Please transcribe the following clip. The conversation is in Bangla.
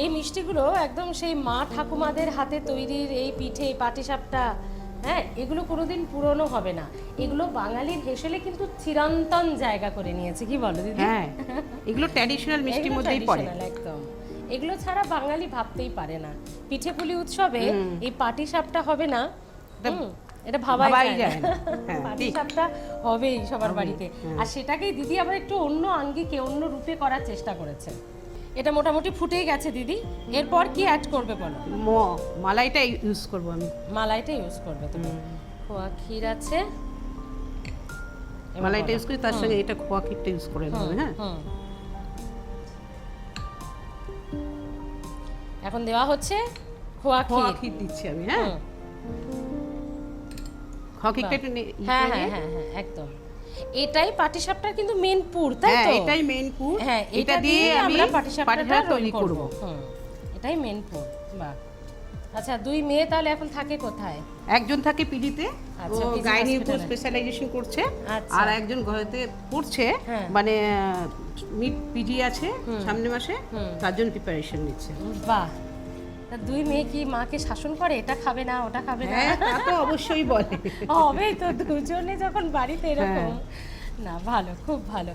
এই মিষ্টিগুলো একদম সেই মা ঠাকুমাদের হাতে তৈরির এই পিঠে পাটিসাপটা, হ্যাঁ, এগুলো কোনোদিন পুরনো হবে না। এগুলো বাঙালির হেসেলে কিন্তু চিরন্তন জায়গা করে নিয়েছে, কি বলো দিদি? হ্যাঁ, এগুলো ট্র্যাডিশনাল মিষ্টির এগুলো মধ্যেই পড়ে। traditional একদম। এগুলো ছাড়া বাঙালি ভাবতেই পারে না। পিঠে পুলি উৎসবে এই পাটিসাপটা হবে না, এটা ভাবাই যায় না। হ্যাঁ, ঠিক। পাটিসাপটা হবেই সবার বাড়িতে। আর সেটাকেই দিদি আবার একটু অন্য আঙ্গিকে, অন্য রূপে করার চেষ্টা করেছে। এটা মোটামুটি ফুটেই গেছে দিদি, এরপর কি অ্যাড করবে বলো? মালাইটা ইউজ করব আমি। মালাইটা ইউজ করবে তুমি। খোয়া ক্ষীর আছে, এবার মালাইটা বলো। ইউজ করি, তার সঙ্গে এটা খোয়া ক্ষীরটা ইউজ করে নেব। হ্যাঁ, হুম। এখন দেওয়া হচ্ছে খোয়া খোয়া ক্ষীর। ক্ষীর দিচ্ছি আমি। হ্যাঁ, হুম। খোয়া ক্ষীরটা একটু হ্যাঁ হ্যাঁ হ্যাঁ হ্যাঁ একদম। এটাই পাটিসাপটার কিন্তু মেন পুর, তাই হ্যাঁ, তো? এটাই মেইন পুর। হ্যাঁ, এটা দিয়ে আমি আমরা পাটিসাপটা তৈরি করব। এটাই মেন পুর। বাহ। আচ্ছা, দুই মেয়ে তাহলে এখন থাকে কোথায়? একজন থাকে পিজিতে, ও আচ্ছা, PG গাইনির উপর hospital-এ। স্পেশালাইজেশন করছে। আচ্ছা। আর একজন ঘরেতে পড়ছে, হ্যাঁ। মানে মিড পিজি আছে সামনে মাসে, তার জন্য প্রিপারেশন নিচ্ছে। বাহ। তা দুই মেয়ে কি মাকে শাসন করে, এটা খাবে না ওটা খাবে না? হ্যাঁ, তা তো অবশ্যই বলে। হবেই তো, দুজনে যখন বাড়িতে এরকম। না, ভালো, খুব ভালো।